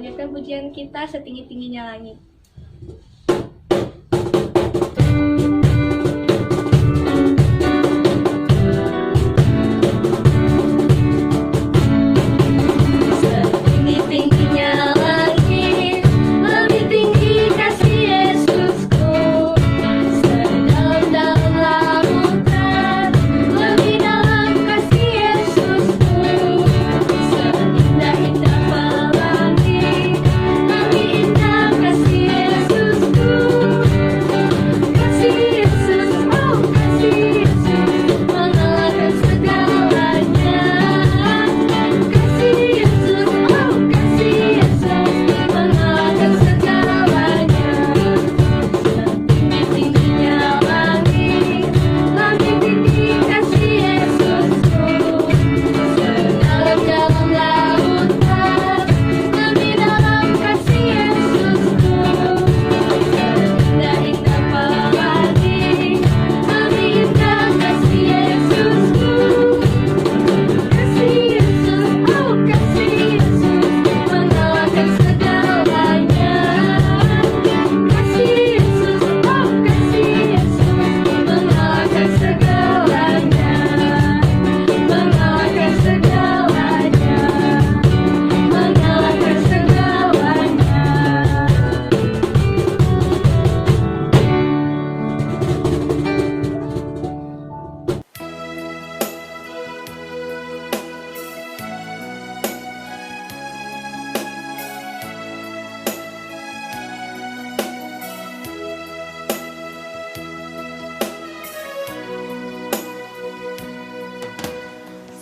Lanjutkan pujian kita setinggi-tingginya langit. Setinggi-tingginya langit, lebih tinggi kasih Yesusku. Sedalam-dalam lautan, lebih dalam kasih Yesusku. Seindah-indah pelangi, lebih indah kasih Yesusku. Kasih Yesus, oh kasih Yesus, mengalahkan segalanya. Kasih Yesus, oh kasih Yesus, mengalahkan segalanya. Setinggi-tingginya langit, lebih tinggi kasih Yesusku. Sedalam-dalam lautan, lebih dalam kasih Yesusku. Seindah-indah pelangi, lebih indah kasih Yesusku. Kasih Yesus, oh kasih Yesus, mengalahkan segalanya. Kasih Yesus, oh kasih Yesus, mengalahkan segalanya. Mengalahkan segalanya. Mengalahkan segalanya.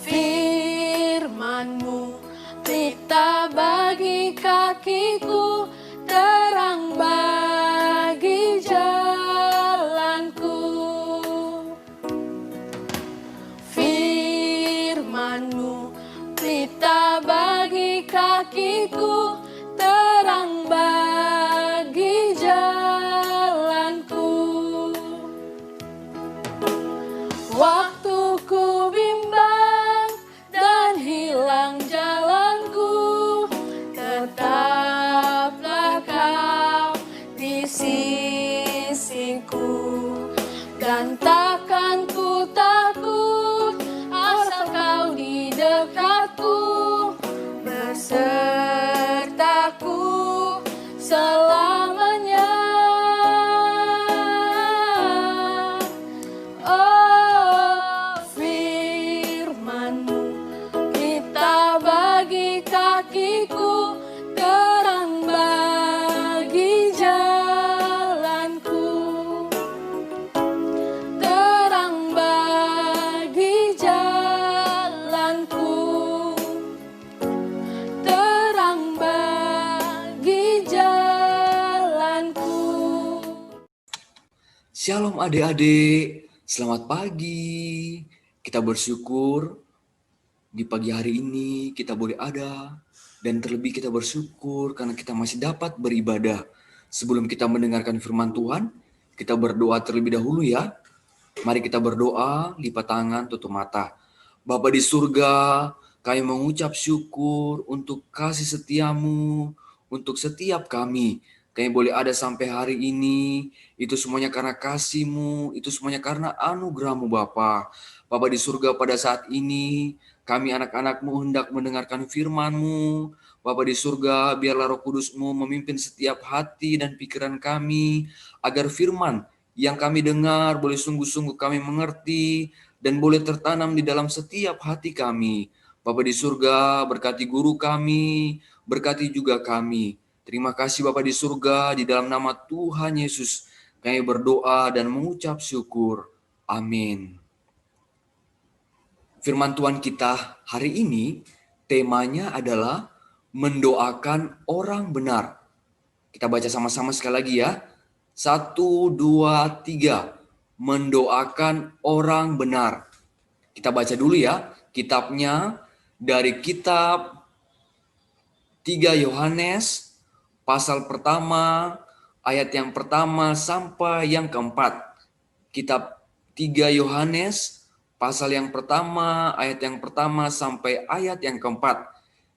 Firman-Mu pelita bagi kakiku, terang bagi jalanku. Firman-Mu pelita bagi kakiku, terang bagi jalanku. Waktu ku bimbang dan hilang jalanku, tetaplah Kau di sisiku. Dan takkan ku takut asal Kau di dekatku, besertaku selamanya. Oh, firman-Mu pelita bagi kakiku, terang bagi jalanku. Terang bagi jalanku. Terang bagi jalanku. Shalom adik-adik, selamat pagi. Kita bersyukur di pagi hari ini kita boleh ada, dan terlebih kita bersyukur karena kita masih dapat beribadah. Sebelum kita mendengarkan firman Tuhan, kita berdoa terlebih dahulu ya. Mari kita berdoa, lipat tangan, tutup mata. Bapa di surga, kami mengucap syukur untuk kasih setiamu, untuk setiap kami. Kami boleh ada sampai hari ini, itu semuanya karena kasih-Mu, itu semuanya karena anugerah-Mu Bapa. Bapa di surga, pada saat ini, kami anak-anak-Mu hendak mendengarkan firman-Mu. Bapa di surga, biarlah Roh Kudus-Mu memimpin setiap hati dan pikiran kami, agar firman yang kami dengar boleh sungguh-sungguh kami mengerti, dan boleh tertanam di dalam setiap hati kami. Bapa di surga, berkati guru kami, berkati juga kami. Terima kasih Bapa di surga, di dalam nama Tuhan Yesus kami berdoa dan mengucap syukur. Amin. Firman Tuhan kita hari ini temanya adalah mendoakan orang benar. Kita baca sama-sama sekali lagi ya. 1, 2, 3. Mendoakan orang benar. Kita baca dulu ya kitabnya, dari kitab 3 Yohanes pasal pertama ayat yang pertama sampai yang keempat. Kitab 3 Yohanes pasal yang pertama ayat yang pertama sampai ayat yang keempat.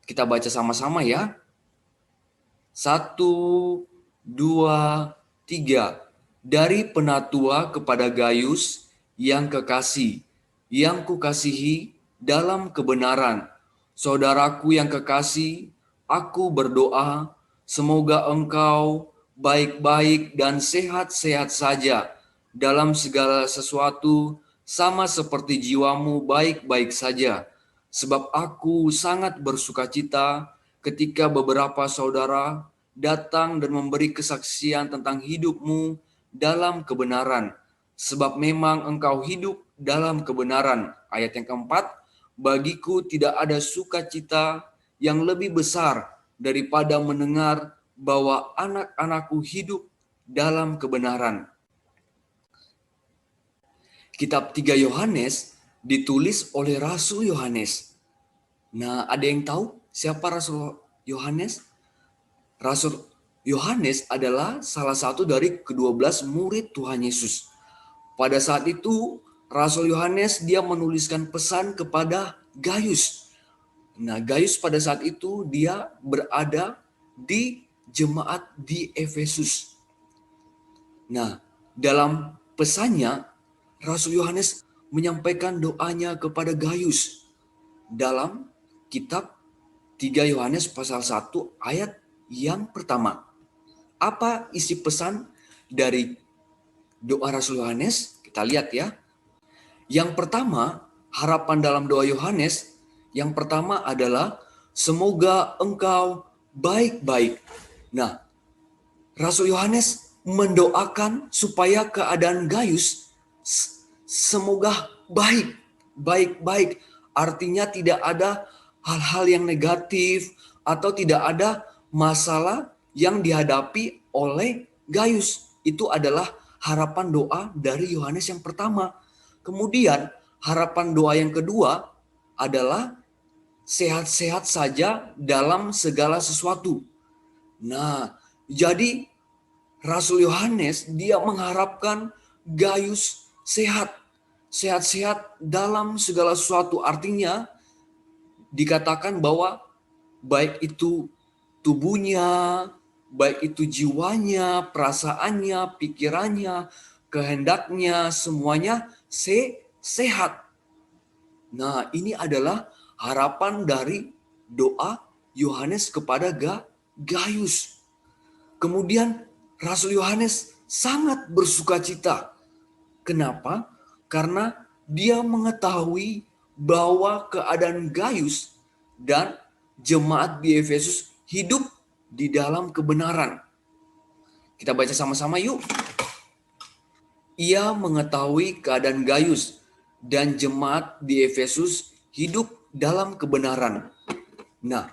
Kita baca sama-sama ya. 1, 2, 3. Dari penatua kepada Gayus yang kekasih, yang kukasihi dalam kebenaran. Saudaraku yang kekasih, aku berdoa, semoga engkau baik-baik dan sehat-sehat saja dalam segala sesuatu, sama seperti jiwamu baik-baik saja. Sebab aku sangat bersukacita ketika beberapa saudara datang dan memberi kesaksian tentang hidupmu dalam kebenaran. Sebab memang engkau hidup dalam kebenaran. Ayat yang keempat, bagiku tidak ada sukacita yang lebih besar daripada mendengar bahwa anak-anakku hidup dalam kebenaran. Kitab 3 Yohanes ditulis oleh Rasul Yohanes. Nah, ada yang tahu siapa Rasul Yohanes? Rasul Yohanes adalah salah satu dari ke-12 murid Tuhan Yesus. Pada saat itu, Rasul Yohanes dia menuliskan pesan kepada Gayus. Nah, Gayus pada saat itu dia berada di jemaat di Efesus. Nah, dalam pesannya, Rasul Yohanes menyampaikan doanya kepada Gayus dalam kitab 3 Yohanes pasal 1 ayat yang pertama. Apa isi pesan dari doa Rasul Yohanes? Kita lihat ya. Yang pertama, harapan dalam doa Yohanes, yang pertama adalah semoga engkau baik-baik. Nah, Rasul Yohanes mendoakan supaya keadaan Gayus semoga baik-baik. Artinya tidak ada hal-hal yang negatif atau tidak ada masalah yang dihadapi oleh Gayus. Itu adalah harapan doa dari Yohanes yang pertama. Kemudian harapan doa yang kedua adalah sehat-sehat saja dalam segala sesuatu. Nah, jadi Rasul Yohanes dia mengharapkan Gayus sehat-sehat dalam segala sesuatu. Artinya dikatakan bahwa baik itu tubuhnya, baik itu jiwanya, perasaannya, pikirannya, kehendaknya, semuanya sehat. Nah, ini adalah harapan dari doa Yohanes kepada Gayus. Kemudian Rasul Yohanes sangat bersukacita. Kenapa? Karena dia mengetahui bahwa keadaan Gayus dan jemaat di Efesus hidup di dalam kebenaran. Kita baca sama-sama yuk. Ia mengetahui keadaan Gayus dan jemaat di Efesus hidup dalam kebenaran. Nah,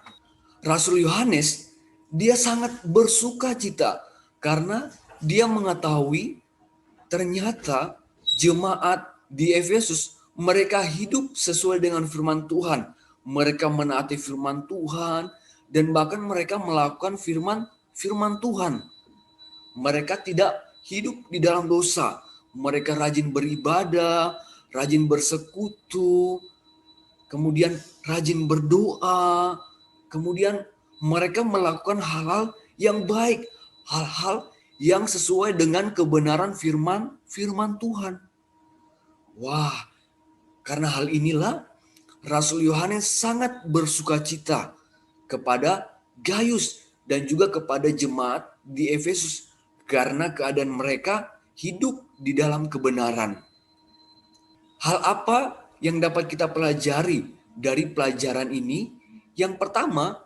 Rasul Yohanes dia sangat bersukacita karena dia mengetahui ternyata jemaat di Efesus mereka hidup sesuai dengan firman Tuhan. Mereka menaati firman Tuhan dan bahkan mereka melakukan firman Tuhan. Mereka tidak hidup di dalam dosa. Mereka rajin beribadah, rajin bersekutu, kemudian rajin berdoa, kemudian mereka melakukan hal-hal yang baik, hal-hal yang sesuai dengan kebenaran firman Tuhan. Wah, karena hal inilah Rasul Yohanes sangat bersukacita kepada Gayus dan juga kepada jemaat di Efesus karena keadaan mereka hidup di dalam kebenaran. Hal apa yang dapat kita pelajari dari pelajaran ini? Yang pertama,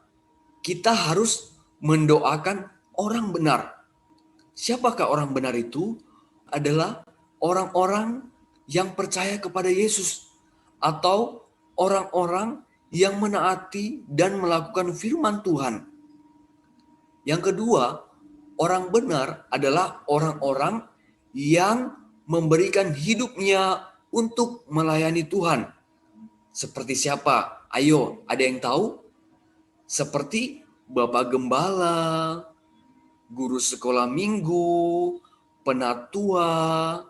kita harus mendoakan orang benar. Siapakah orang benar itu? Adalah orang-orang yang percaya kepada Yesus atau orang-orang yang menaati dan melakukan firman Tuhan. Yang kedua, orang benar adalah orang-orang yang memberikan hidupnya untuk melayani Tuhan. Seperti siapa? Ayo, ada yang tahu? Seperti Bapak Gembala, guru sekolah minggu, penatua,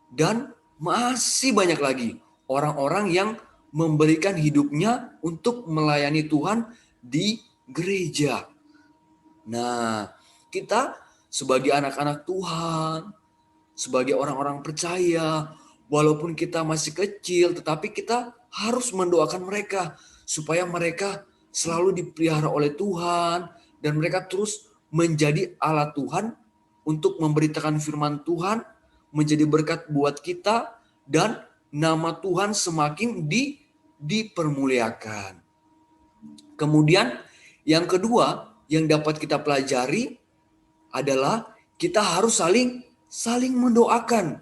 dan masih banyak lagi orang-orang yang memberikan hidupnya untuk melayani Tuhan di gereja. Nah, kita sebagai anak-anak Tuhan, sebagai orang-orang percaya, walaupun kita masih kecil, tetapi kita harus mendoakan mereka supaya mereka selalu dipelihara oleh Tuhan dan mereka terus menjadi alat Tuhan untuk memberitakan firman Tuhan, menjadi berkat buat kita dan nama Tuhan semakin dipermuliakan. Kemudian yang kedua yang dapat kita pelajari adalah kita harus saling mendoakan.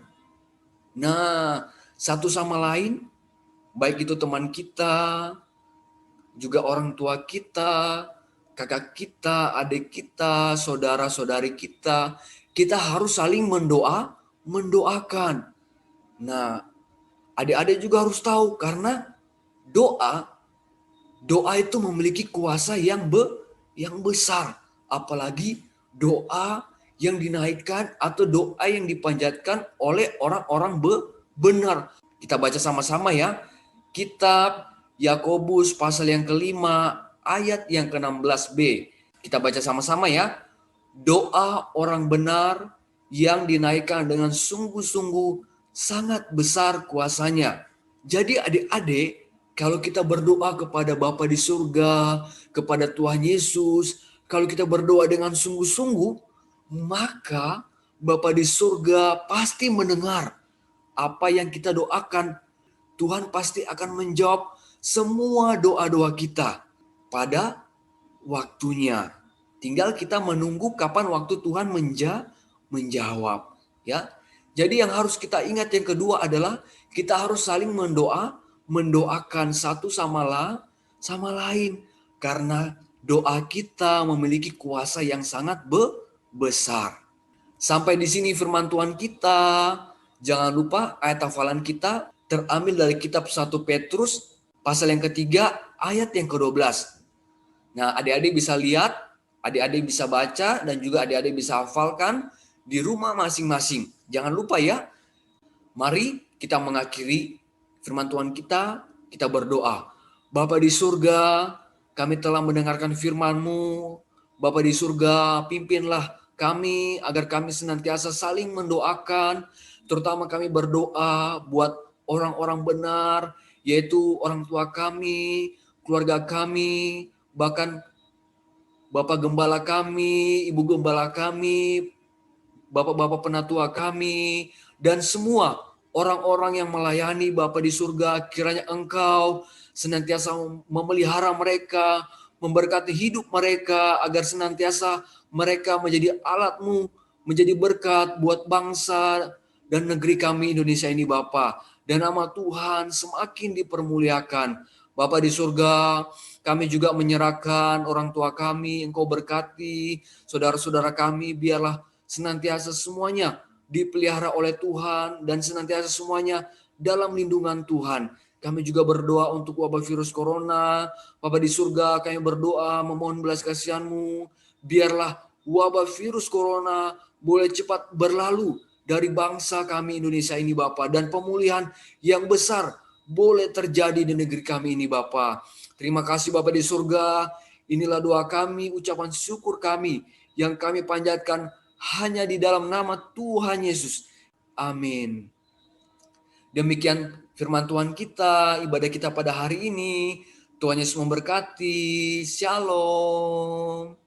Nah, satu sama lain, baik itu teman kita, juga orang tua kita, kakak kita, adik kita, saudara-saudari kita harus saling mendoakan. Nah, adik-adik juga harus tahu karena doa itu memiliki kuasa yang besar, apalagi doa yang dinaikkan atau doa yang dipanjatkan oleh orang-orang benar. Kita baca sama-sama ya. Kitab Yakobus pasal yang kelima ayat yang ke-16b. Kita baca sama-sama ya. Doa orang benar yang dinaikkan dengan sungguh-sungguh sangat besar kuasanya. Jadi adik-adik, kalau kita berdoa kepada Bapa di surga, kepada Tuhan Yesus, kalau kita berdoa dengan sungguh-sungguh, maka Bapa di surga pasti mendengar apa yang kita doakan. Tuhan pasti akan menjawab semua doa-doa kita pada waktunya. Tinggal kita menunggu kapan waktu Tuhan menjawab, ya. Jadi yang harus kita ingat yang kedua adalah kita harus saling mendoakan satu sama lain karena doa kita memiliki kuasa yang sangat besar. Sampai di sini firman Tuhan kita. Jangan lupa ayat hafalan kita terambil dari kitab 1 Petrus pasal yang ketiga ayat yang ke-12. Nah, adik-adik bisa lihat, adik-adik bisa baca, dan juga adik-adik bisa hafalkan di rumah masing-masing. Jangan lupa ya, mari kita mengakhiri firman Tuhan kita berdoa. Bapa di surga, kami telah mendengarkan firman-Mu. Bapa di surga, pimpinlah kami agar kami senantiasa saling mendoakan, terutama kami berdoa buat orang-orang benar, yaitu orang tua kami, keluarga kami, bahkan Bapak Gembala kami, Ibu Gembala kami, Bapak-bapak penatua kami, dan semua orang-orang yang melayani Bapa di surga, kiranya Engkau senantiasa memelihara mereka, memberkati hidup mereka, agar senantiasa mereka menjadi alat-Mu, menjadi berkat buat bangsa dan negeri kami Indonesia ini Bapa. Dan nama Tuhan semakin dipermuliakan. Bapa di surga, kami juga menyerahkan orang tua kami, Engkau berkati saudara-saudara kami, biarlah senantiasa semuanya dipelihara oleh Tuhan dan senantiasa semuanya dalam lindungan Tuhan. Kami juga berdoa untuk wabah virus corona. Bapa di surga, kami berdoa memohon belas kasihan-Mu. Biarlah wabah virus corona boleh cepat berlalu dari bangsa kami Indonesia ini Bapa, dan pemulihan yang besar boleh terjadi di negeri kami ini Bapa. Terima kasih Bapa di surga. Inilah doa kami, ucapan syukur kami yang kami panjatkan hanya di dalam nama Tuhan Yesus. Amin. Demikian firman Tuhan kita, ibadah kita pada hari ini. Tuhan Yesus memberkati. Shalom.